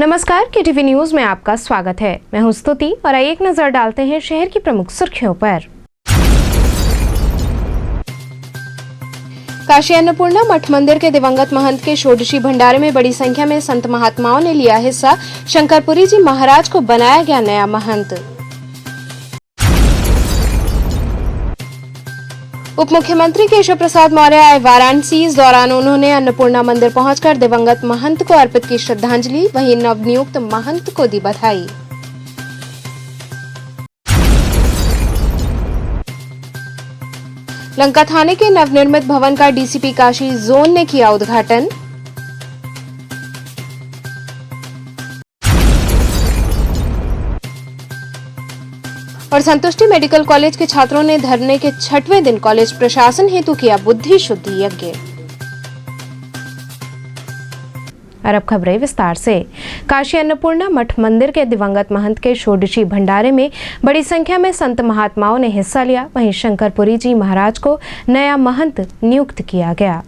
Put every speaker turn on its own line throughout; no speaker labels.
नमस्कार, KTV news में आपका स्वागत है। मैं हूं स्तुति और आइए एक नजर डालते हैं शहर की प्रमुख सुर्खियों पर। काशी अन्नपूर्णा मठ मंदिर के दिवंगत महंत के षोडशी भंडारे में बड़ी संख्या में संत महात्माओं ने लिया हिस्सा। शंकरपुरी जी महाराज को बनाया गया नया महंत। उप मुख्यमंत्री केशव प्रसाद मौर्य आए वाराणसी। इस दौरान उन्होंने अन्नपूर्णा मंदिर पहुंचकर दिवंगत महंत को अर्पित की श्रद्धांजलि, वहीं नवनियुक्त महंत को दी बधाई। लंका थाने के नवनिर्मित भवन का डीसीपी काशी जोन ने किया उद्घाटन। और संतुष्टि मेडिकल कॉलेज के छात्रों ने धरने के 6वें दिन कॉलेज प्रशासन हेतु किया बुद्धि शुद्धि यज्ञ। और अब खबरें विस्तार से। काशी अन्नपूर्णा मठ मंदिर के दिवंगत महंत के षोडशी भंडारे में बड़ी संख्या में संत महात्माओं ने हिस्सा लिया, वहीं शंकरपुरी जी महाराज को नया महंत नियुक्त किया गया।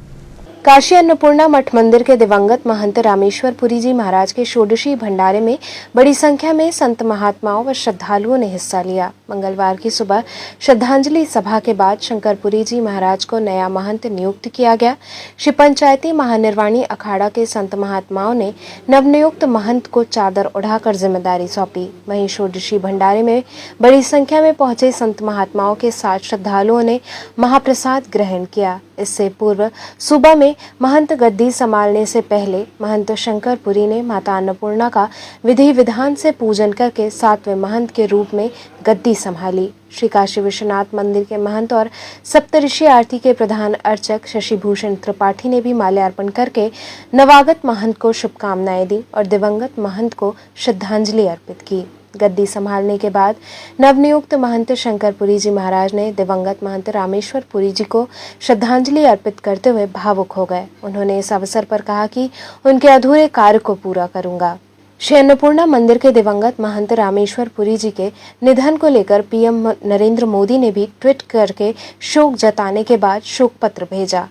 काशी अन्नपूर्णा मठ मंदिर के दिवंगत महंत रामेश्वर पुरी जी महाराज के षोडशी भंडारे में बड़ी संख्या में संत महात्माओं व श्रद्धालुओं ने हिस्सा लिया। मंगलवार की सुबह श्रद्धांजलि सभा के बाद शंकरपुरी जी महाराज को नया महंत नियुक्त किया गया। श्री पंचायती महानिर्वाणी अखाड़ा के संत महात्माओं ने नवनियुक्त महंत को चादर उड़ाकर जिम्मेदारी सौंपी। वहीं षोडशी भंडारे में बड़ी संख्या में पहुंचे संत महात्माओं के साथ श्रद्धालुओं ने महाप्रसाद ग्रहण किया। इससे पूर्व सुबह में महंत गद्दी संभालने से पहले महंत शंकरपुरी ने माता अन्नपूर्णा का विधि विधान से पूजन करके 7वें महंत के रूप में गद्दी संभाली। श्री काशी विश्वनाथ मंदिर के महंत और सप्तऋषि आरती के प्रधान अर्चक शशिभूषण त्रिपाठी ने भी माल्यार्पण करके नवागत महंत को शुभकामनाएं दी और दिवंगत महंत को श्रद्धांजलि अर्पित की। गद्दी संभालने के बाद नवनियुक्त महंत शंकरपुरी जी महाराज ने दिवंगत महंत रामेश्वर पुरी जी को श्रद्धांजलि अर्पित करते हुए भावुक हो गए। उन्होंने इस अवसर पर कहा कि उनके अधूरे कार्य को पूरा करूंगा। श्री अन्नपूर्णा मंदिर के दिवंगत महंत रामेश्वर पुरी जी के निधन को लेकर पीएम नरेंद्र मोदी ने भी ट्वीट करके शोक जताने के बाद शोक पत्र भेजा।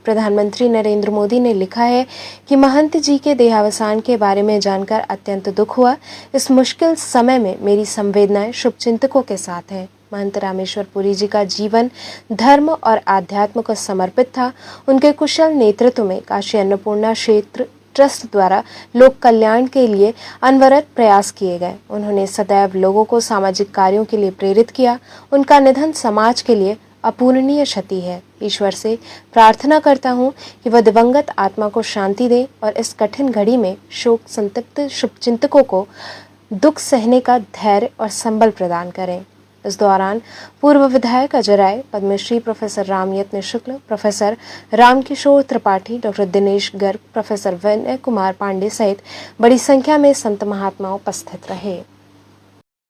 प्रधानमंत्री नरेंद्र मोदी ने लिखा है कि महंत जी के देहावसान के बारे में जानकर अत्यंत दुख हुआ। इस मुश्किल समय में मेरी संवेदनाएं शुभचिंतकों के साथ हैं। महंत रामेश्वर पुरी जी का जीवन धर्म और आध्यात्म को समर्पित था। उनके कुशल नेतृत्व में काशी अन्नपूर्णा क्षेत्र ट्रस्ट द्वारा लोक कल्याण के लिए अनवरत प्रयास किए गए। उन्होंने सदैव लोगों को सामाजिक कार्यों के लिए प्रेरित किया। उनका निधन समाज के लिए अपूरणीय क्षति है। ईश्वर से प्रार्थना करता हूँ कि वह दिवंगत आत्मा को शांति दे और इस कठिन घड़ी में शोक संतप्त शुभचिंतकों को दुख सहने का धैर्य और संबल प्रदान करें। इस दौरान पूर्व विधायक Ajay Rai, Padmashri professor Ramyatna Shukla, professor Ramkishore Tripathi, doctor Dinesh Garg, professor Vinay Kumar Pandey सहित बड़ी संख्या में संत महात्मा उपस्थित रहे।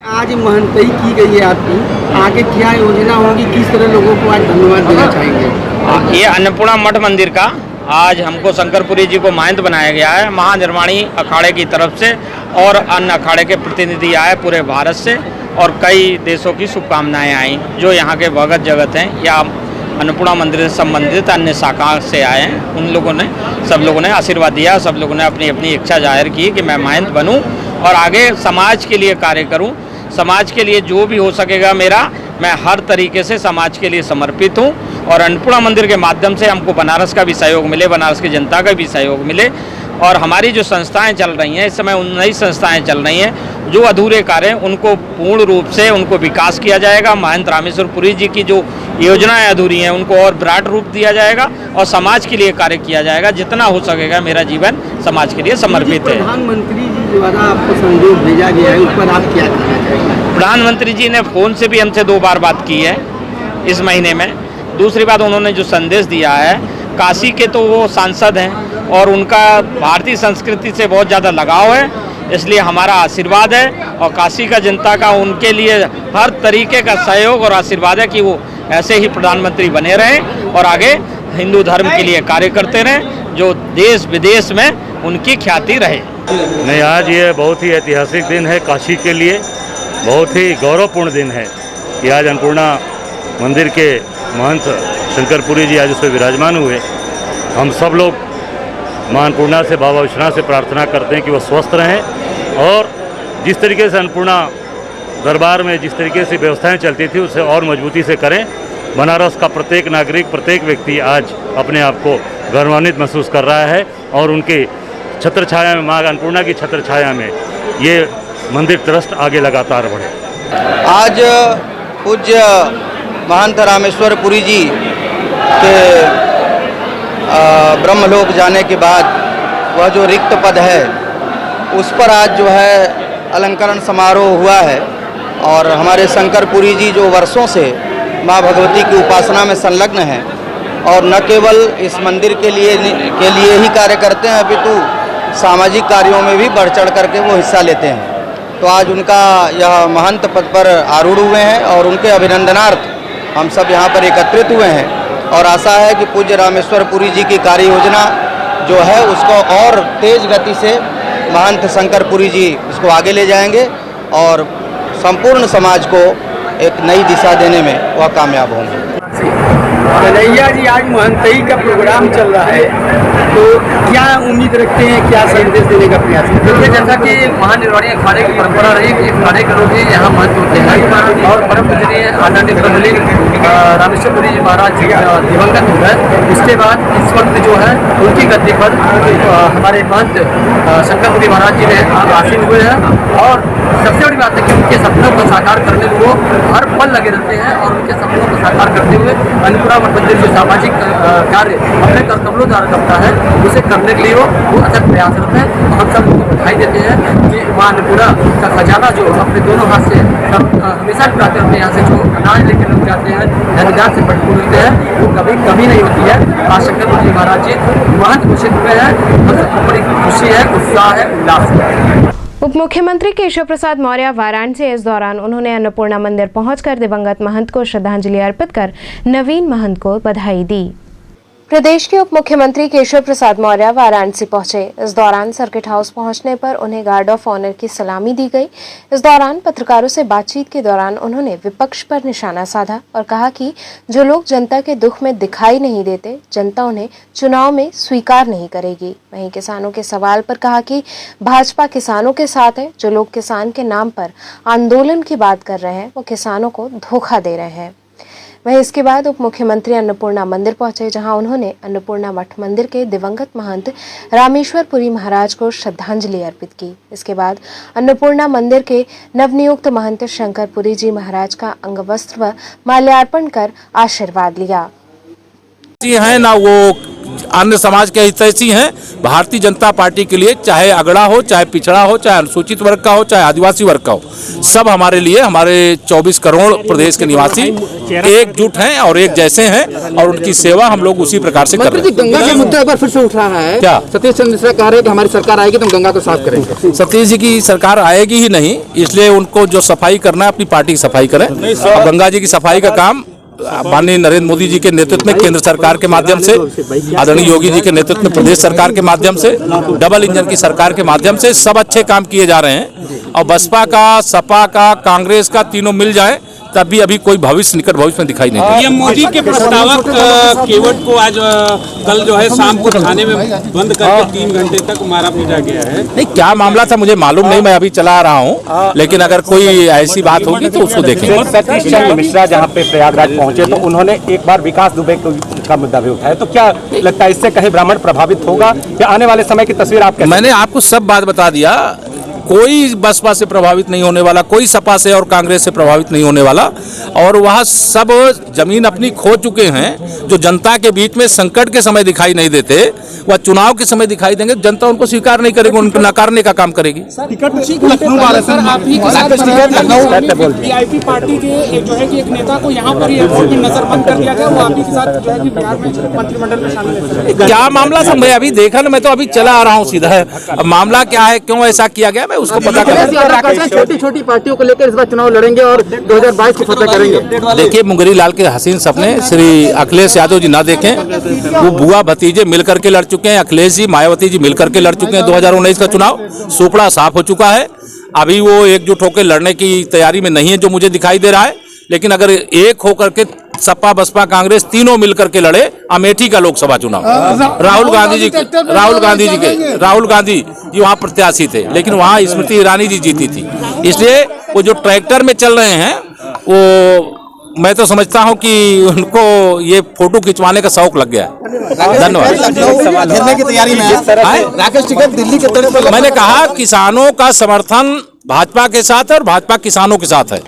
आज महंतई की गई है आपकी, आगे क्या योजना होगी, किस तरह लोगों को आज धन्यवाद देना चाहेंगे?
ये अन्नपूर्णा मठ मंदिर का आज हमको शंकरपुरी जी को महंत बनाया गया है महानिर्वाणी अखाड़े की तरफ से, और अन्य अखाड़े के प्रतिनिधि आए पूरे भारत से और कई देशों की शुभकामनाएं आई। जो यहाँ के भगत जगत हैं या अन्नपूर्णा मंदिर से संबंधित अन्य शाखा से आए हैं, उन लोगों ने सब लोगों ने आशीर्वाद दिया। सब लोगों ने अपनी अपनी इच्छा जाहिर की कि मैं महंत बनूं और आगे समाज के लिए कार्य करूं। समाज के लिए जो भी हो सकेगा मैं हर तरीके से समाज के लिए समर्पित हूँ। और अन्नपूर्णा मंदिर के माध्यम से हमको बनारस का भी सहयोग मिले, बनारस की जनता का भी सहयोग मिले। और हमारी जो संस्थाएं चल रही हैं, इस समय 19 संस्थाएं चल रही हैं, जो अधूरे कार्य हैं उनको पूर्ण रूप से उनको विकास किया जाएगा। महंत रामेश्वर पुरी जी की जो योजनाएं अधूरी हैं उनको और विराट रूप दिया जाएगा और समाज के लिए कार्य किया जाएगा। जितना हो सकेगा मेरा जीवन समाज के लिए समर्पित है।
प्रधानमंत्री जी द्वारा आपको संदेश भेजा गया है, उस पर आप क्या कहना चाहेंगे?
प्रधानमंत्री जी ने फ़ोन से भी हमसे 2 बार बात की है इस महीने में। दूसरी बात, उन्होंने जो संदेश दिया है, काशी के तो वो सांसद हैं और उनका भारतीय संस्कृति से बहुत ज़्यादा लगाव है, इसलिए हमारा आशीर्वाद है और काशी का जनता का उनके लिए हर तरीके का सहयोग और आशीर्वाद है कि वो ऐसे ही प्रधानमंत्री बने रहें और आगे हिंदू धर्म के लिए कार्य करते रहें, जो देश विदेश में उनकी ख्याति रहे।
नहीं, आज ये बहुत ही ऐतिहासिक दिन है काशी के लिए, बहुत ही गौरवपूर्ण दिन है कि आज अन्नपूर्णा मंदिर के महंत शंकरपुरी जी आज उस पर विराजमान हुए। हम सब लोग मां अन्नपूर्णा से, बाबा विश्वनाथ से प्रार्थना करते हैं कि वो स्वस्थ रहें और जिस तरीके से अन्नपूर्णा दरबार में जिस तरीके से व्यवस्थाएं चलती थी उसे और मजबूती से करें। बनारस का प्रत्येक नागरिक, प्रत्येक व्यक्ति आज अपने आप को गौरवान्वित महसूस कर रहा है और उनके छत्र छाया में, मां अन्नपूर्णा की छत्र छाया में ये मंदिर ट्रस्ट आगे लगातार बढ़े।
आज पूज्य महंत रामेश्वर पुरी जी के ब्रह्मलोक जाने के बाद वह जो रिक्त पद है उस पर आज जो है अलंकरण समारोह हुआ है और हमारे शंकर पुरी जी जो वर्षों से माँ भगवती की उपासना में संलग्न हैं और न केवल इस मंदिर के लिए ही कार्य करते हैं अपितु सामाजिक कार्यों में भी बढ़ चढ़ करके वो हिस्सा लेते हैं। तो आज उनका यह महंत पद पर आरूढ़ हुए हैं और उनके अभिनंदनार्थ हम सब यहाँ पर एकत्रित हुए हैं और आशा है कि पूज्य रामेश्वर पुरी जी की कार्य योजना जो है उसको और तेज गति से महंत शंकर पुरी जी इसको आगे ले जाएंगे और संपूर्ण समाज को एक नई दिशा देने में वह कामयाब होंगे।
कन्हैया जी, आज महंतई का प्रोग्राम चल रहा है तो क्या उम्मीद रखते हैं, क्या संदेश देने का प्रयास करते हैं?
देखिए, जैसा कि महानिर्वाणी अखाड़े की परंपरा रही कि अखाड़े के लोग ही यहाँ महंत होते हैं और परम पूजनीय आदरणीय ब्रह्मलीन रामेश्वर पुरी जी महाराज जी दिवंगत हो गए। इसके बाद इस वक्त जो है उनकी गद्दी पर हमारे महंत शंकर पुरी महाराज जी ने आसीन हुए हैं और सबसे बड़ी बात है कि उनके सपनों को साकार करने में वो हर पल लगे रहते हैं और उनके सपनों को साकार करते हुए अन्नपूर्णा मठ मंदिर जो सामाजिक कार्य अपने कर्तव्यों द्वारा करता है उसे करने के लिए वो अथक प्रयासरत है। हम सब उनको बधाई देते हैं कि मां अन्नपूर्णा का खजाना जो अपने दोनों हाथ से हमेशा प्राप्त करते हैं, यहाँ से जो अनाज लेकर लोग जाते हैं धनदान से भरपूर होते हैं वो कभी कमी नहीं होती है। आज शंकर पुरी महाराज जी महंत घोषित हुए हैं, हम सबको बड़ी खुशी है, उत्साह है, उल्लास है।
उप मुख्यमंत्री केशव प्रसाद मौर्य वाराणसी इस दौरान उन्होंने अन्नपूर्णा मंदिर पहुंचकर दिवंगत महंत को श्रद्धांजलि अर्पित कर नवीन महंत को बधाई दी। प्रदेश के उप मुख्यमंत्री केशव प्रसाद मौर्य वाराणसी पहुंचे। इस दौरान सर्किट हाउस पहुंचने पर उन्हें गार्ड ऑफ ऑनर की सलामी दी गई। इस दौरान पत्रकारों से बातचीत के दौरान उन्होंने विपक्ष पर निशाना साधा और कहा कि जो लोग जनता के दुख में दिखाई नहीं देते, जनता उन्हें चुनाव में स्वीकार नहीं करेगी। वहीं किसानों के सवाल पर कहा कि भाजपा किसानों के साथ है। जो लोग किसान के नाम पर आंदोलन की बात कर रहे हैं वो किसानों को धोखा दे रहे हैं। वहीं इसके बाद उप मुख्यमंत्री अन्नपूर्णा मंदिर पहुंचे, जहां उन्होंने अन्नपूर्णा मठ मंदिर के दिवंगत महंत रामेश्वर पुरी महाराज को श्रद्धांजलि अर्पित की। इसके बाद अन्नपूर्णा मंदिर के नवनियुक्त महंत शंकर पुरी जी महाराज का अंगवस्त्र व माल्यार्पण कर आशीर्वाद लिया।
है ना वो अन्य समाज के हितैषी हैं। भारतीय जनता पार्टी के लिए चाहे अगड़ा हो, चाहे पिछड़ा हो, चाहे अनुसूचित वर्ग का हो, चाहे आदिवासी वर्ग का हो, सब हमारे लिए, हमारे 24 करोड़ प्रदेश के निवासी एकजुट हैं और एक जैसे हैं और उनकी सेवा हम लोग उसी प्रकार से कर रहे हैं।
गंगा का मुद्दा एक बार फिर से उठ रहा है।
क्या
सतीश चंद्र मिश्रा कह रहे हैं कि हमारी सरकार आएगी तो हम गंगा को साफ करेंगे।
सतीश जी की सरकार आएगी ही नहीं, इसलिए उनको जो सफाई करना है अपनी पार्टी की सफाई करें। और गंगा जी की सफाई का काम माननीय नरेंद्र मोदी जी के नेतृत्व में केंद्र सरकार के माध्यम से, आदरणीय योगी जी के नेतृत्व में प्रदेश सरकार के माध्यम से, डबल इंजन की सरकार के माध्यम से सब अच्छे काम किए जा रहे हैं। और बसपा का, सपा का, कांग्रेस का तीनों मिल जाए तब भी अभी कोई भविष्य, निकट भविष्य में दिखाई नहीं देता।
मोदी के प्रस्तावक केवट को आज कल जो है शाम को थाने में बंद करके 3 घंटे तक मारा पीटा गया है।
नहीं, क्या मामला था मुझे मालूम नहीं, मैं अभी चला आ रहा हूँ, लेकिन अगर कोई ऐसी बात होगी तो उसको देखेंगे।
सतीश चंद्र मिश्रा जहाँ पे प्रयागराज पहुंचे तो उन्होंने एक बार विकास दुबे का मुद्दा भी उठाया, तो क्या लगता है इससे कहीं ब्राह्मण प्रभावित होगा या आने वाले समय की तस्वीर आप?
मैंने आपको सब बात बता दिया, कोई बसपा से प्रभावित नहीं होने वाला, कोई सपा से और कांग्रेस से प्रभावित नहीं होने वाला। और वह सब जमीन अपनी खो चुके हैं। जो जनता के बीच में संकट के समय दिखाई नहीं देते, वह चुनाव के समय दिखाई देंगे। जनता उनको स्वीकार नहीं करेगी, उनको नकारने का काम करेगी।
वीआईपी पार्टी के जो है कि एक नेता को यहाँ पर एयरपोर्ट में नजरबंद कर दिया गया, वो आप ही के साथ जो है कि बिहार में मंत्रिमंडल में शामिल है।
क्या मामला था मैं अभी देखा ना, मैं तो अभी चला आ रहा हूँ सीधा। मामला क्या है, क्यों ऐसा किया गया, मैं उसको पता करूंगा।
छोटी छोटी पार्टियों को लेकर इस बार चुनाव लड़ेंगे और 2022 की फतह करेंगे।
देखिए, मुंगरी लाल के हसीन सपने श्री अखिलेश यादव जी ना देखें। वो बुआ भतीजे मिलकर के लड़ चुके हैं, अखिलेश जी, मायावती जी मिलकर के लड़ चुके हैं 2019 का चुनाव। सुपड़ा साफ हो चुका है। अभी वो एकजुट होकर लड़ने की तैयारी में नहीं है जो मुझे दिखाई दे रहा है। लेकिन अगर एक होकर के सपा बसपा कांग्रेस तीनों मिलकर के लड़े अमेठी का लोकसभा चुनाव। राहुल गांधी जी वहाँ प्रत्याशी थे, लेकिन वहाँ स्मृति ईरानी जी जीती थी। इसलिए वो जो ट्रैक्टर में चल रहे हैं वो मैं तो समझता हूं कि उनको ये फोटो खिंचवाने का शौक लग गया। धन्यवाद।
घेरने की तैयारी में है राकेश टिकैत दिल्ली के तरफ से।
मैंने कहा किसानों का समर्थन भाजपा के साथ है और भाजपा किसानों के साथ है।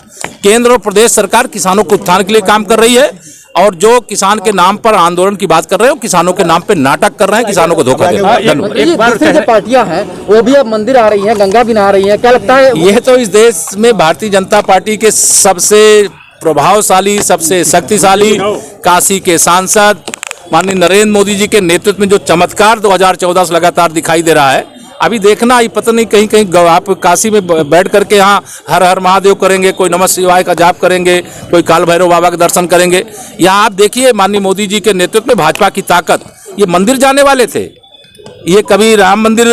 केंद्र और प्रदेश सरकार किसानों के उत्थान के लिए काम कर रही है और जो किसान के नाम पर आंदोलन की बात कर रहे हैं किसानों के नाम पे नाटक कर रहे हैं, किसानों को धोखा दे रहे हैं।
दूसरी जो पार्टियां हैं वो भी अब मंदिर आ रही हैं, गंगा भी नहा रही हैं, क्या लगता है?
यह तो इस देश में भारतीय जनता पार्टी के सबसे प्रभावशाली, सबसे शक्तिशाली काशी के सांसद माननीय नरेंद्र मोदी जी के नेतृत्व में जो चमत्कार 2014 से लगातार दिखाई दे रहा है। अभी देखना ही पता नहीं कहीं कहीं आप काशी में बैठ करके यहाँ हर हर महादेव करेंगे, कोई नमः शिवाय का जाप करेंगे, कोई काल भैरव बाबा का दर्शन करेंगे। यहाँ आप देखिए माननीय मोदी जी के नेतृत्व में भाजपा की ताकत। ये मंदिर जाने वाले थे, ये कभी राम मंदिर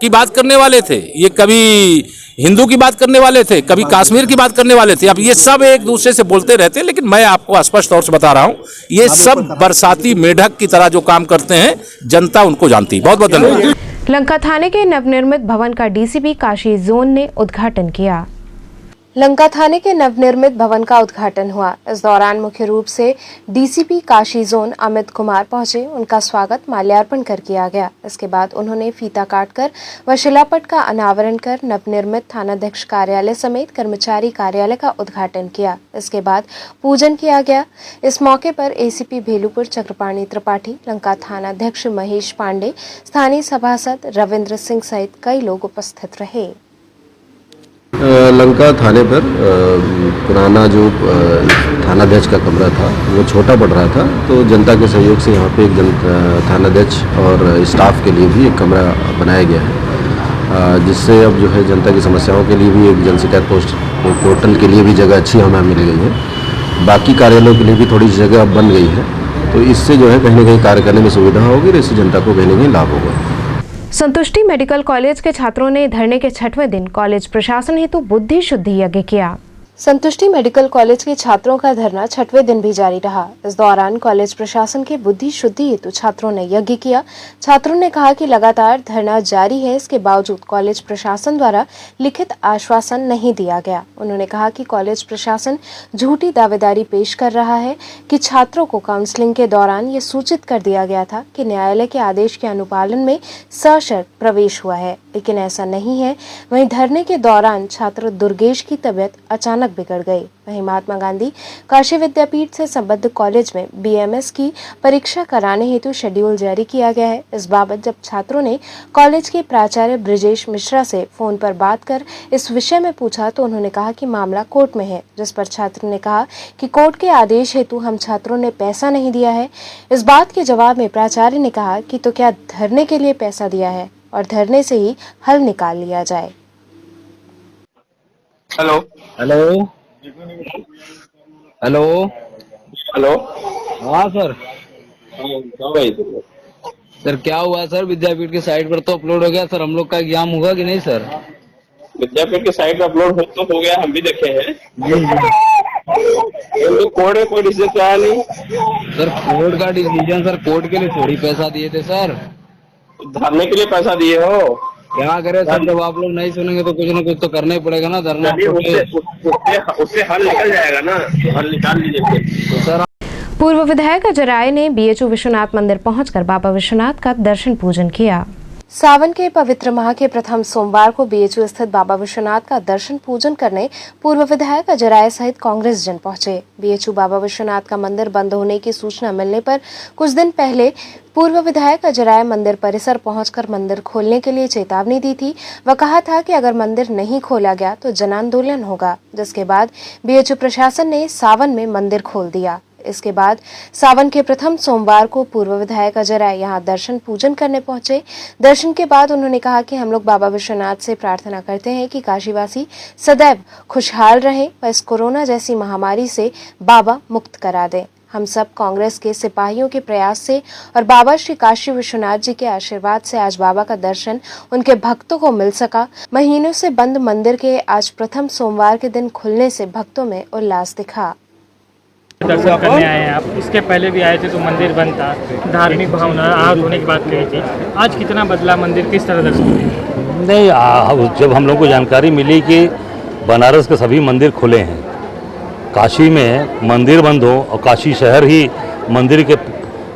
की बात करने वाले थे, ये कभी हिंदू की बात करने वाले थे, कभी कश्मीर की बात करने वाले थे। अब ये सब एक दूसरे से बोलते रहते हैं, लेकिन मैं आपको स्पष्ट तौर से बता रहा हूं ये सब बरसाती मेढक की तरह जो काम करते हैं जनता उनको जानती है। बहुत बहुत धन्यवाद।
लंका थाने के नवनिर्मित भवन का डीसीपी काशी जोन ने उद्घाटन किया। लंका थाने के नवनिर्मित भवन का उद्घाटन हुआ। इस दौरान मुख्य रूप से डीसीपी काशी जोन अमित कुमार पहुंचे। उनका स्वागत माल्यार्पण कर किया गया। इसके बाद उन्होंने फीता काटकर व शिलापट का अनावरण कर नवनिर्मित थानाध्यक्ष कार्यालय समेत कर्मचारी कार्यालय का उद्घाटन किया। इसके बाद पूजन किया गया। इस मौके पर एसीपी भेलूपुर चक्रपाणी त्रिपाठी, लंका थानाध्यक्ष महेश पांडे, स्थानीय सभासद रविंद्र सिंह सहित कई लोग उपस्थित रहे।
लंका थाने पर पुराना जो थानाध्यक्ष का कमरा था वो छोटा पड़ रहा था, तो जनता के सहयोग से यहाँ पे एक थानाध्यक्ष और स्टाफ के लिए भी एक कमरा बनाया गया है, जिससे अब जो है जनता की समस्याओं के लिए भी एक जन शिकायत पोर्टल के लिए भी जगह अच्छी हमें मिल गई है। बाकी कार्यालयों के लिए भी थोड़ी जगह अब बन गई है, तो इससे जो है कहीं ना कहीं कार्य करने में सुविधा होगी और इससे जनता को कहीं ना कहीं लाभ होगा।
संतुष्टि मेडिकल कॉलेज के छात्रों ने धरने के 6वें दिन कॉलेज प्रशासन हेतु बुद्धि शुद्धि यज्ञ किया। संतुष्टि मेडिकल कॉलेज के छात्रों का धरना 6वें दिन भी जारी रहा। इस दौरान कॉलेज प्रशासन के बुद्धि शुद्धि हेतु छात्रों ने यज्ञ किया। छात्रों ने कहा कि लगातार धरना जारी है, इसके बावजूद कॉलेज प्रशासन द्वारा लिखित आश्वासन नहीं दिया गया। उन्होंने कहा कि कॉलेज प्रशासन झूठी दावेदारी पेश कर रहा है कि छात्रों को काउंसलिंग के दौरान ये सूचित कर दिया गया था कि न्यायालय के आदेश के अनुपालन में सशर्त प्रवेश हुआ है, लेकिन ऐसा नहीं है। वहीं धरने के दौरान छात्र दुर्गेश की तबीयत अचानक बिगड़ गई। वहीं महात्मा गांधी काशी विद्यापीठ से संबद्ध कॉलेज में बीएमएस की परीक्षा कराने हेतु शेड्यूल जारी किया गया है। इस बाबत जब छात्रों ने कॉलेज के प्राचार्य ब्रिजेश मिश्रा से फोन पर बात कर इस विषय में पूछा तो उन्होंने कहा कि मामला कोर्ट में है, जिस पर छात्र ने कहा कि कोर्ट के आदेश हेतु हम छात्रों ने पैसा नहीं दिया है। इस बात के जवाब में प्राचार्य ने कहा कि तो क्या धरने के लिए पैसा दिया है और धरने से ही हल निकाल लिया जाए।
हेलो हेलो हेलो हेलो हाँ सर। भाई सर क्या हुआ सर? विद्यापीठ के साइट पर तो अपलोड हो गया सर, हम लोग का एग्जाम होगा कि नहीं सर?
विद्यापीठ के साइट पर अपलोड हो गया, हम भी देखे हैं। तो कोर्ट में कोई डिसीजन तो आया नहीं
सर। कोर्ट का डिसीजन सर, कोर्ट के लिए थोड़ी पैसा दिए थे सर।
धरने के लिए पैसा दिए हो?
क्या करे सर, जब आप लोग नहीं सुनेंगे तो कुछ ना कुछ तो करना ही पड़ेगा ना। धरना
उससे हल निकल जाएगा ना, हल निकाल लीजिए तो सर।
पूर्व विधायक अजय राय ने बीएचयू विश्वनाथ मंदिर पहुंचकर बाबा विश्वनाथ का दर्शन पूजन किया। सावन के पवित्र माह के प्रथम सोमवार को बीएचयू स्थित बाबा विश्वनाथ का दर्शन पूजन करने पूर्व विधायक अजय राय सहित कांग्रेस जन पहुंचे। बीएचयू बाबा विश्वनाथ का मंदिर बंद होने की सूचना मिलने पर कुछ दिन पहले पूर्व विधायक अजय राय मंदिर परिसर पहुंचकर मंदिर खोलने के लिए चेतावनी दी थी। वह कहा था कि अगर मंदिर नहीं खोला गया तो जन आंदोलन होगा, जिसके बाद बीएचयू प्रशासन ने सावन में मंदिर खोल दिया। इसके बाद सावन के प्रथम सोमवार को पूर्व विधायक अजय राय यहाँ दर्शन पूजन करने पहुंचे। दर्शन के बाद उन्होंने कहा कि हम लोग बाबा विश्वनाथ से प्रार्थना करते हैं कि काशीवासी सदैव खुशहाल रहे व इस कोरोना जैसी महामारी से बाबा मुक्त करा दें। हम सब कांग्रेस के सिपाहियों के प्रयास से और बाबा श्री काशी विश्वनाथ जी के आशीर्वाद से आज बाबा का दर्शन उनके भक्तों को मिल सका। महीनों से बंद मंदिर के आज प्रथम सोमवार के दिन खुलने से भक्तों में उल्लास दिखा।
दर्शन करने आए हैं आप, इसके पहले भी आए थे तो मंदिर बंद था, धार्मिक भावना आहत होने की बात कही थी, आज कितना बदला मंदिर, किस तरह दर्शन किए?
नहीं, जब हम लोग को जानकारी मिली कि बनारस के सभी मंदिर खुले हैं, काशी में मंदिर बंद हो और काशी शहर ही मंदिर के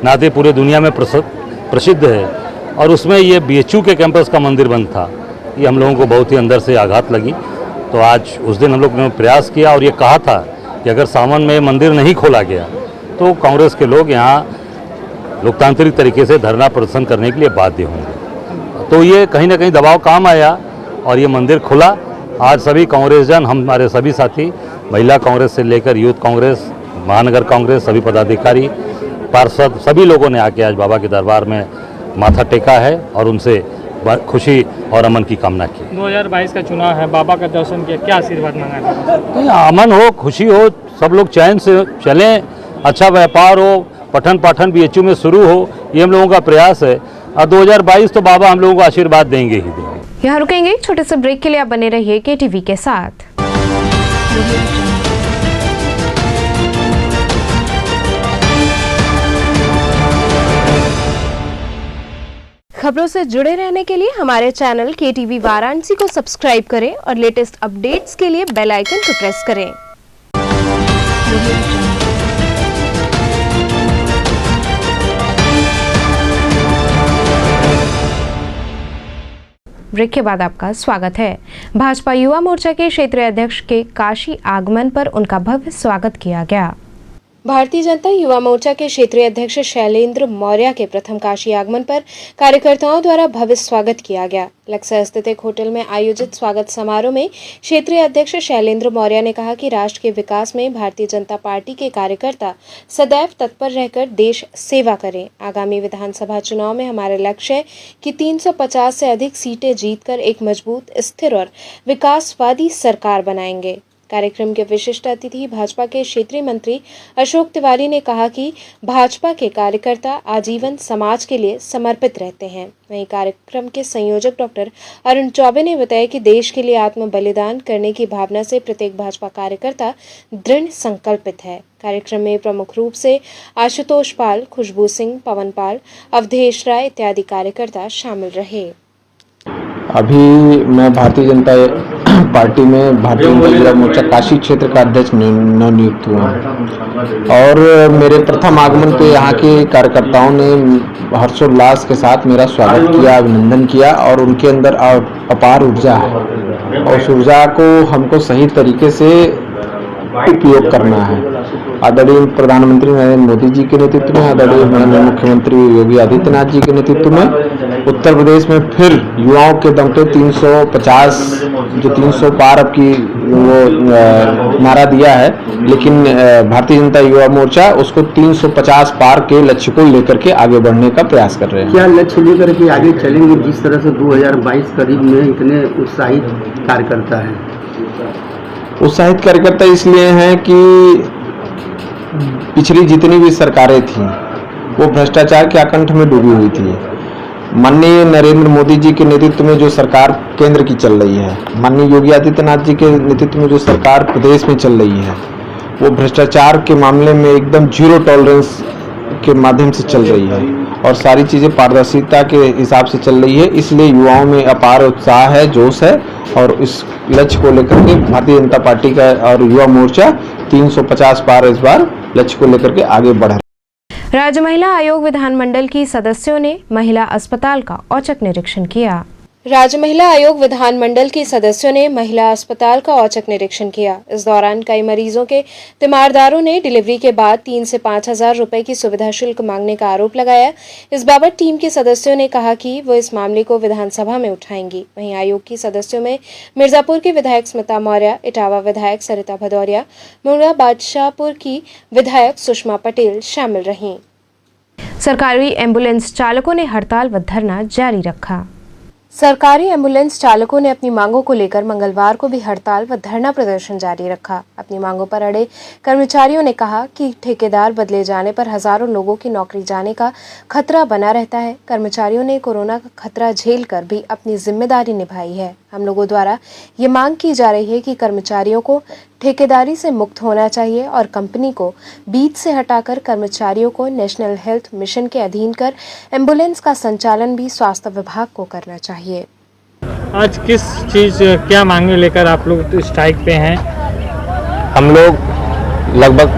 नाते पूरे दुनिया में प्रसिद्ध है और उसमें ये BHU के कैंपस का मंदिर बंद था, ये हम लोगों को बहुत ही अंदर से आघात लगी। तो आज उस दिन हम लोग ने प्रयास किया और ये कहा था कि अगर सावन में मंदिर नहीं खोला गया तो कांग्रेस के लोग यहाँ लोकतांत्रिक तरीके से धरना प्रदर्शन करने के लिए बाध्य होंगे। तो ये कहीं ना कहीं दबाव काम आया और ये मंदिर खुला। आज सभी कांग्रेस जन, हमारे सभी साथी, महिला कांग्रेस से लेकर यूथ कांग्रेस, महानगर कांग्रेस, सभी पदाधिकारी, पार्षद, सभी लोगों ने आके आज बाबा के दरबार में माथा टेका है और उनसे खुशी और अमन की कामना की।
2022 का चुनाव है, बाबा का दर्शन किया, क्या आशीर्वाद मांगा है?
तो अमन हो, खुशी हो, सब लोग चैन से चलें, अच्छा व्यापार हो, पठन पाठन BHU में शुरू हो, ये हम लोगों का प्रयास है। और 2022 तो बाबा हम लोगों को आशीर्वाद देंगे ही देंगे।
यहाँ रुकेंगे छोटे से ब्रेक के लिए, आप बने रहिए KTV के साथ। खबरों से जुड़े रहने के लिए हमारे चैनल KTV वाराणसी को सब्सक्राइब करें और लेटेस्ट अपडेट्स के लिए बेल आइकन को प्रेस करें। ब्रेक के बाद आपका स्वागत है। भाजपा युवा मोर्चा के क्षेत्रीय अध्यक्ष के काशी आगमन पर उनका भव्य स्वागत किया गया। भारतीय जनता युवा मोर्चा के क्षेत्रीय अध्यक्ष शैलेंद्र मौर्य के प्रथम काशी आगमन पर कार्यकर्ताओं द्वारा भव्य स्वागत किया गया। लक्सर स्थित एक होटल में आयोजित स्वागत समारोह में क्षेत्रीय अध्यक्ष शैलेंद्र मौर्य ने कहा कि राष्ट्र के विकास में भारतीय जनता पार्टी के कार्यकर्ता सदैव तत्पर रहकर देश सेवा करें। आगामी विधानसभा चुनाव में हमारा लक्ष्य है कि 350 से अधिक सीटें जीतकर एक मजबूत, स्थिर और विकासवादी सरकार बनाएंगे। कार्यक्रम के विशिष्ट अतिथि भाजपा के क्षेत्रीय मंत्री अशोक तिवारी ने कहा कि भाजपा के कार्यकर्ता आजीवन समाज के लिए समर्पित रहते हैं। वहीं कार्यक्रम के संयोजक डॉक्टर अरुण चौबे ने बताया कि देश के लिए आत्म बलिदान करने की भावना से प्रत्येक भाजपा कार्यकर्ता दृढ़ संकल्पित है। कार्यक्रम में प्रमुख रूप से आशुतोष पाल, खुशबू सिंह, पवन पाल, अवधेश राय इत्यादि कार्यकर्ता शामिल रहे।
अभी मैं भारतीय जनता पार्टी में भारतीय जनता युवा मोर्चा काशी क्षेत्र का अध्यक्ष नवनियुक्त हुआ और मेरे प्रथम आगमन पे यहाँ के कार्यकर्ताओं ने हर्षोल्लास के साथ मेरा स्वागत किया, अभिनंदन किया और उनके अंदर अपार ऊर्जा है और उस ऊर्जा को हमको सही तरीके से उपयोग करना है। आदरणीय प्रधानमंत्री नरेंद्र मोदी जी के नेतृत्व में, आदरणीय मुख्यमंत्री योगी आदित्यनाथ जी के नेतृत्व में उत्तर प्रदेश में फिर युवाओं के दम पे 350 जो 300 पार अब की वो नारा दिया है, लेकिन भारतीय जनता युवा मोर्चा उसको 350 पार के लक्ष्य को लेकर के आगे बढ़ने का प्रयास कर रहे हैं।
क्या लक्ष्य लेकर के आगे चलेंगे? जिस तरह से 2022 करीब में इतने उत्साहित कार्यकर्ता हैं।
उत्साहित कार्यकर्ता इसलिए हैं कि पिछली जितनी भी सरकारें थीं वो भ्रष्टाचार के आकंठ में डूबी हुई थी। माननीय नरेंद्र मोदी जी के नेतृत्व में जो सरकार केंद्र की चल रही है, माननीय योगी आदित्यनाथ जी के नेतृत्व में जो सरकार प्रदेश में चल रही है, वो भ्रष्टाचार के मामले में एकदम जीरो टॉलरेंस के माध्यम से चल रही है और सारी चीज़ें पारदर्शिता के हिसाब से चल रही है। इसलिए युवाओं में अपार उत्साह है, जोश है और इस लक्ष्य को लेकर के भारतीय जनता पार्टी का और युवा मोर्चा 350 पार इस बार लक्ष्य को लेकर के आगे बढ़ रहा है।
राज्य महिला आयोग विधानमंडल की सदस्यों ने महिला अस्पताल का औचक निरीक्षण किया। राज्य महिला आयोग विधानमंडल के सदस्यों ने महिला अस्पताल का औचक निरीक्षण किया। इस दौरान कई मरीजों के तीमारदारों ने डिलीवरी के बाद 3 से 5 हजार रुपए की सुविधा शुल्क मांगने का आरोप लगाया। इस बाबत टीम के सदस्यों ने कहा कि वो इस मामले को विधानसभा में उठाएंगी। वहीं आयोग की सदस्यों में मिर्जापुर की विधायक स्मिता मौर्य, इटावा विधायक सरिता भदौरिया, मुंगरा बादशाहपुर की विधायक सुषमा पटेल शामिल रहीं। सरकारी एम्बुलेंस चालकों ने हड़ताल व धरना जारी रखा। सरकारी एम्बुलेंस चालकों ने अपनी मांगों को लेकर मंगलवार को भी हड़ताल व धरना प्रदर्शन जारी रखा। अपनी मांगों पर अड़े कर्मचारियों ने कहा कि ठेकेदार बदले जाने पर हजारों लोगों की नौकरी जाने का खतरा बना रहता है। कर्मचारियों ने कोरोना का खतरा झेलकर भी अपनी जिम्मेदारी निभाई है। हम लोगों द्वारा ये मांग की जा रही है कि कर्मचारियों को ठेकेदारी से मुक्त होना चाहिए और कंपनी को बीच से हटाकर कर्मचारियों को नेशनल हेल्थ मिशन के अधीन कर एम्बुलेंस का संचालन भी स्वास्थ्य विभाग को करना चाहिए।
आज किस चीज़ क्या मांगे लेकर आप लोग स्ट्राइक पे हैं?
हम लोग लगभग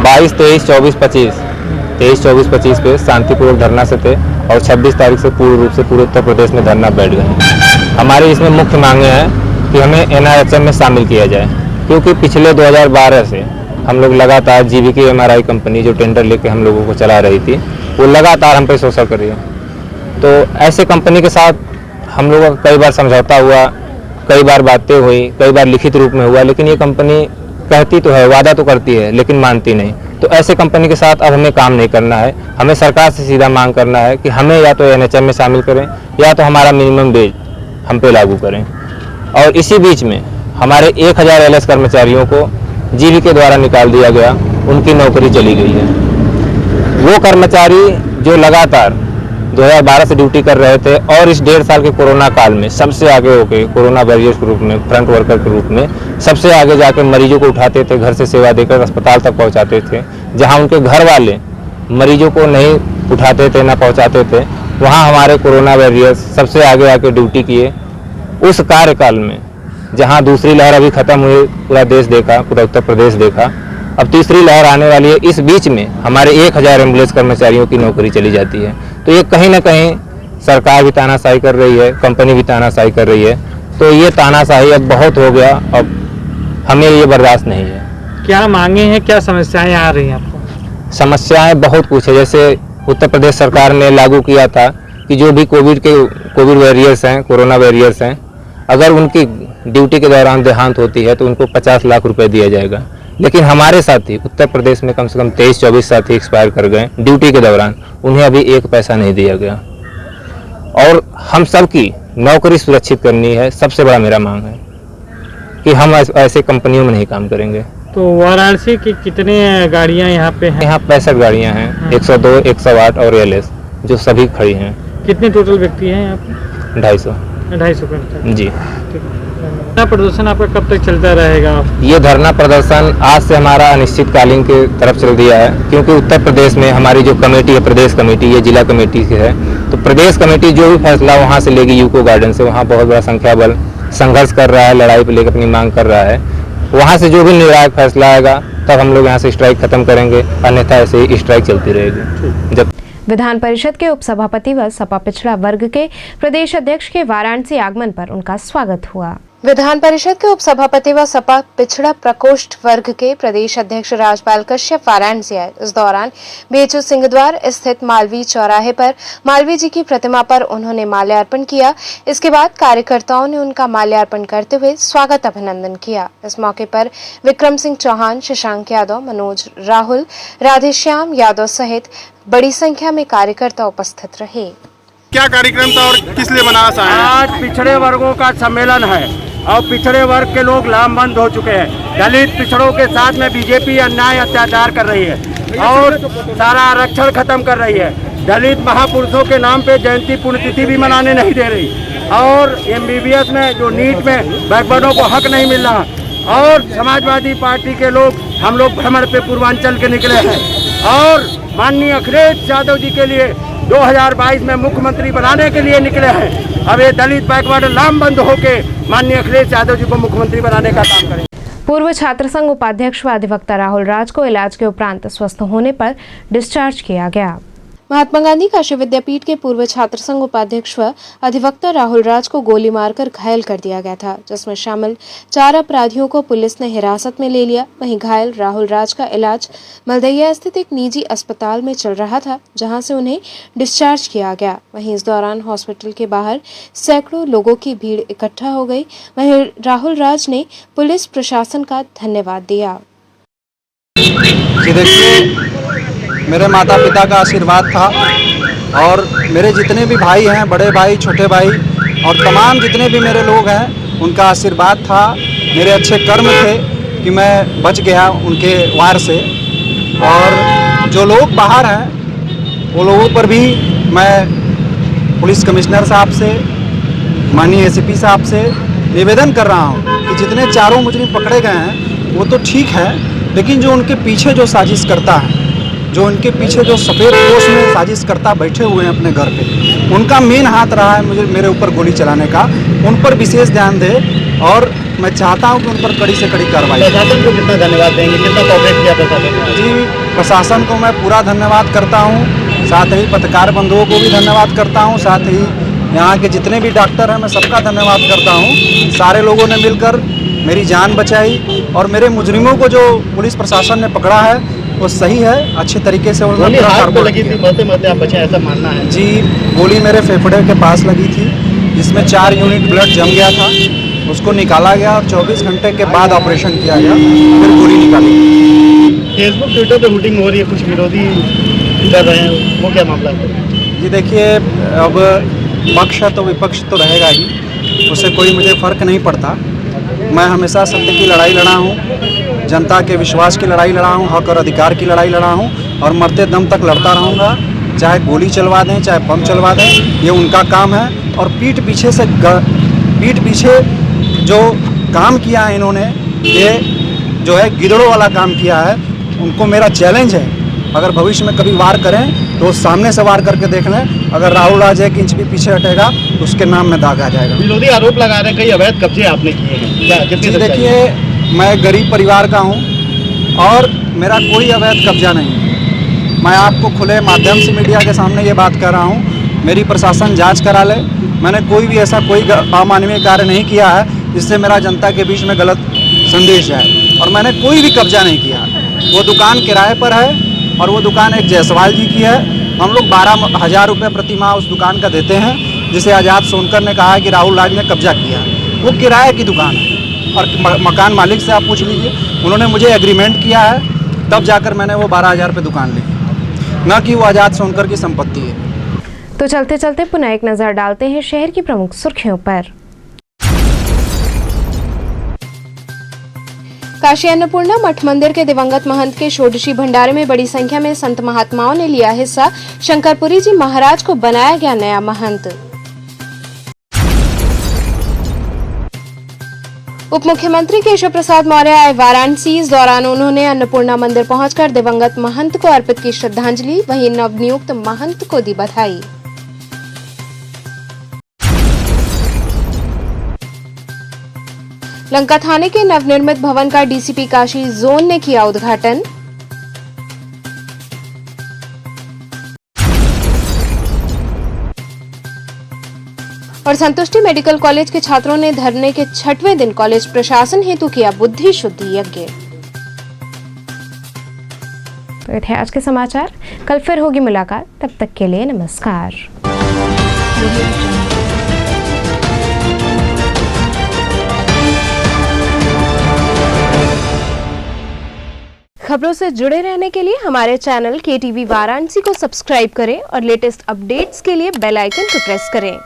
22, 23, 24, 25 पे शांतिपूर्वक धरना से थे और 26 तारीख से पूर्ण रूप से पूरे उत्तर प्रदेश में धरना बैठ गए। हमारी इसमें मुख्य मांगे हैं कि हमें NRHM में शामिल किया जाए, क्योंकि पिछले 2012 से हम लोग लगातार GVK MRI कंपनी जो टेंडर लेके हम लोगों को चला रही थी, वो लगातार हम पे शोषण कर रही है। तो ऐसे कंपनी के साथ हम लोगों का कई बार समझौता हुआ, कई बार बातें हुई, कई बार लिखित रूप में हुआ, लेकिन ये कंपनी कहती तो है, वादा तो करती है, लेकिन मानती नहीं। तो ऐसे कंपनी के साथ अब हमें काम नहीं करना है। हमें सरकार से सीधा मांग करना है कि हमें या तो NHM में शामिल करें या तो हमारा मिनिमम वेज हम पे लागू करें। और इसी बीच में हमारे 1000 LS कर्मचारियों को GVK द्वारा निकाल दिया गया, उनकी नौकरी चली गई है। वो कर्मचारी जो लगातार 2012 से ड्यूटी कर रहे थे और इस 1.5 साल के कोरोना काल में सबसे आगे होके कोरोना वॉरियर्स के रूप में, फ्रंट वर्कर के रूप में सबसे आगे जाकर मरीजों को उठाते थे, घर से सेवा देकर अस्पताल तक पहुंचाते थे। जहां उनके घर वाले मरीजों को नहीं उठाते थे, ना पहुंचाते थे, वहां हमारे कोरोना वॉरियर्स सबसे आगे आके ड्यूटी किए। उस कार्यकाल में जहाँ दूसरी लहर अभी खत्म हुई, पूरा देश देखा, पूरा उत्तर प्रदेश देखा, अब तीसरी लहर आने वाली है। इस बीच में हमारे 1000 एम्बुलेंस कर्मचारियों की नौकरी चली जाती है। तो ये कहीं ना कहीं सरकार भी तानाशाही कर रही है, कंपनी भी तानाशाही कर रही है। तो ये तानाशाही अब बहुत हो गया, अब हमें ये बर्दाश्त नहीं है।
क्या मांगे हैं, क्या समस्याएं आ रही हैं आपको?
समस्याएं बहुत कुछ है। जैसे उत्तर प्रदेश सरकार ने लागू किया था कि जो भी कोविड वॉरियर्स हैं, कोरोना वॉरियर्स हैं, अगर उनकी ड्यूटी के दौरान देहांत होती है तो उनको 50 लाख रुपए दिया जाएगा। लेकिन हमारे साथी उत्तर प्रदेश में कम से कम 23-24 साथी एक्सपायर कर गए ड्यूटी के दौरान, उन्हें अभी 1 पैसा नहीं दिया गया। और हम सब की नौकरी सुरक्षित करनी है, सबसे बड़ा मेरा मांग है कि हम ऐसे कंपनियों में नहीं काम करेंगे।
तो वाराणसी की कितने गाड़ियां यहाँ पे हैं?
यहाँ 65 गाड़ियाँ हैं, 102, 108 और LS जो सभी खड़ी हैं।
कितने टोटल व्यक्ति हैं यहाँ पे?
250 जी।
धरना प्रदर्शन आपका कब तक चलता रहेगा?
ये धरना प्रदर्शन आज से हमारा अनिश्चितकालीन के तरफ चल दिया है, क्योंकि उत्तर प्रदेश में हमारी जो कमेटी है, प्रदेश कमेटी, ये जिला कमेटी की है। तो प्रदेश कमेटी जो भी फैसला वहाँ से लेगी, यूको गार्डन से, वहाँ बहुत बड़ा संख्या बल संघर्ष कर रहा है, लड़ाई पर लेकर अपनी मांग कर रहा है। वहाँ से जो भी निर्णायक फैसला आएगा तब हम लोग यहाँ से स्ट्राइक खत्म करेंगे, अन्यथा ऐसे ही स्ट्राइक चलती रहेगी। जब
विधान परिषद के उपसभापति व सपा पिछड़ा वर्ग के प्रदेश अध्यक्ष के वाराणसी आगमन पर उनका स्वागत हुआ। विधान परिषद के उपसभापति व सपा पिछड़ा प्रकोष्ठ वर्ग के प्रदेश अध्यक्ष राजपाल कश्यप वाराणसी आए। इस दौरान BHO सिंहद्वार स्थित मालवीय चौराहे पर मालवीय जी की प्रतिमा पर उन्होंने माल्यार्पण किया। इसके बाद कार्यकर्ताओं ने उनका माल्यार्पण करते हुए स्वागत अभिनंदन किया। इस मौके पर विक्रम सिंह चौहान, शशांक यादव, मनोज राहुल, राधेश्याम यादव सहित बड़ी संख्या में कार्यकर्ता उपस्थित रहे।
क्या कार्यक्रम था और किस लिए बनाया था?
आज पिछड़े वर्गों का सम्मेलन है और पिछड़े वर्ग के लोग लामबंद हो चुके हैं। दलित पिछड़ों के साथ में बीजेपी अन्याय अत्याचार कर रही है और सारा आरक्षण खत्म कर रही है। दलित महापुरुषों के नाम पे जयंती पुण्यतिथि भी मनाने नहीं दे रही और MBBS में जो नीट में बैकवर्डों को हक नहीं मिल रहा। और समाजवादी पार्टी के लोग, हम लोग भ्रमण पे पूर्वांचल के निकले हैं और माननीय अखिलेश यादव जी के लिए 2022 में मुख्यमंत्री बनाने के लिए निकले हैं। अब ये दलित बैकवर्ड लामबंद होके माननीय अखिलेश यादव जी को मुख्यमंत्री बनाने का काम करें।
पूर्व छात्र संघ उपाध्यक्ष व अधिवक्ता राहुल राज को इलाज के उपरांत स्वस्थ होने पर डिस्चार्ज किया गया। महात्मा गांधी काशी विद्यापीठ के पूर्व छात्र संघ उपाध्यक्ष व अधिवक्ता राहुल राज को गोली मारकर घायल कर दिया गया था, जिसमें शामिल 4 अपराधियों को पुलिस ने हिरासत में ले लिया। वहीं घायल राहुल राज का इलाज मलदैया स्थित एक निजी अस्पताल में चल रहा था, जहां से उन्हें डिस्चार्ज किया गया। वहीं इस दौरान हॉस्पिटल के बाहर सैकड़ों लोगों की भीड़ इकट्ठा हो गई। वहीं राहुल राज ने पुलिस प्रशासन का धन्यवाद दिया।
मेरे माता पिता का आशीर्वाद था और मेरे जितने भी भाई हैं, बड़े भाई, छोटे भाई और तमाम जितने भी मेरे लोग हैं, उनका आशीर्वाद था। मेरे अच्छे कर्म थे कि मैं बच गया उनके वार से। और जो लोग बाहर हैं वो लोगों पर भी मैं पुलिस कमिश्नर साहब से,
माननीय एसीपी साहब से निवेदन कर रहा हूँ कि जितने चारों मुजरिम पकड़े गए हैं वो तो ठीक है, लेकिन जो उनके पीछे जो साजिश करता है, जो उनके पीछे जो सफ़ेद पोश में साजिश करता बैठे हुए हैं अपने घर पे, उनका मेन हाथ रहा है मुझे मेरे ऊपर गोली चलाने का, उन पर विशेष ध्यान दे। और मैं चाहता हूं कि उन पर कड़ी से कड़ी कार्रवाई।
प्रशासन को कितना धन्यवाद देंगे, कितना कोऑपरेट किया प्रशासन?
जी, प्रशासन को मैं पूरा धन्यवाद करता हूं, साथ ही पत्रकार बंधुओं को भी धन्यवाद करता हूं, साथ ही यहाँ के जितने भी डॉक्टर हैं मैं सबका धन्यवाद करता हूं। सारे लोगों ने मिलकर मेरी जान बचाई और मेरे मुजरिमों को जो पुलिस प्रशासन ने पकड़ा है वो सही है, अच्छे तरीके से उन्होंने
लगी थी, मरते आप बचे, ऐसा मानना है?
जी, गोली मेरे फेफड़े के पास लगी थी, जिसमें 4 यूनिट ब्लड जम गया था, उसको निकाला गया और 24 घंटे के बाद ऑपरेशन किया गया, फिर गोली निकाली।
फेसबुक ट्विटर पे हुटिंग हो रही है, कुछ विरोधी कर रहे हैं, वो क्या मामला है?
जी देखिए, अब पक्ष है तो विपक्ष तो रहेगा ही, उससे कोई मुझे फ़र्क नहीं पड़ता। मैं हमेशा सत्य की लड़ाई लड़ा हूँ, जनता के विश्वास की लड़ाई लड़ा हूँ, हक और अधिकार की लड़ाई लड़ा हूँ और मरते दम तक लड़ता रहूँगा। चाहे गोली चलवा दें, चाहे बम चलवा दें, ये उनका काम है। और पीठ पीछे जो काम किया है इन्होंने, ये जो है गिदड़ों वाला काम किया है। उनको मेरा चैलेंज है, अगर भविष्य में कभी वार करें तो सामने से वार करके देख लें। अगर राहुल आज 1 इंच भी पीछे हटेगा तो उसके नाम में दाग आ जाएगा।
विरोधी आरोप लगा रहे हैं कई अवैध कब्जे आपने किए हैं,
जी देखिए, मैं गरीब परिवार का हूँ और मेरा कोई अवैध कब्जा नहीं है। मैं आपको खुले माध्यम से मीडिया के सामने ये बात कर रहा हूँ, मेरी प्रशासन जांच करा ले। मैंने कोई भी ऐसा कोई अमानवीय कार्य नहीं किया है जिससे मेरा जनता के बीच में गलत संदेश जाए, और मैंने कोई भी कब्जा नहीं किया। वो दुकान किराए पर है और वो दुकान एक जायसवाल जी की है। हम लोग 12,000 रुपये प्रति माह उस दुकान का देते हैं, जिसे आज़ाद सोनकर ने कहा है कि राहुल राज ने कब्जा किया। वो किराए की दुकान है और मकान मालिक से आप पूछ लीजिए, उन्होंने मुझे एग्रीमेंट किया है, तब जाकर मैंने वो 12,000 रुपये दुकान ली, न कि वो आज़ाद सोनकर की संपत्ति है।
तो चलते चलते पुनः एक नज़र डालते हैं शहर की प्रमुख सुर्खियों पर। काशी अन्नपूर्णा मठ मंदिर के दिवंगत महंत के षोडशी भंडारे में बड़ी संख्या में संत महात्माओं ने लिया हिस्सा। शंकरपुरी जी महाराज को बनाया गया नया महंत। उप मुख्यमंत्री केशव प्रसाद मौर्य आए वाराणसी। इस दौरान उन्होंने अन्नपूर्णा मंदिर पहुंचकर दिवंगत महंत को अर्पित की श्रद्धांजलि, वहीं नवनियुक्त महंत को दी बधाई। लंका थाने के नवनिर्मित भवन का डीसीपी काशी जोन ने किया उद्घाटन। और संतुष्टि मेडिकल कॉलेज के छात्रों ने धरने के 6वें दिन कॉलेज प्रशासन हेतु किया बुद्धि शुद्धि यज्ञ। तो ये थे आज के समाचार, कल फिर होगी मुलाकात, तब तक के लिए नमस्कार। खबरों से जुड़े रहने के लिए हमारे चैनल KTV वाराणसी को सब्सक्राइब करें और लेटेस्ट अपडेट्स के लिए बेल आइकन को प्रेस करें।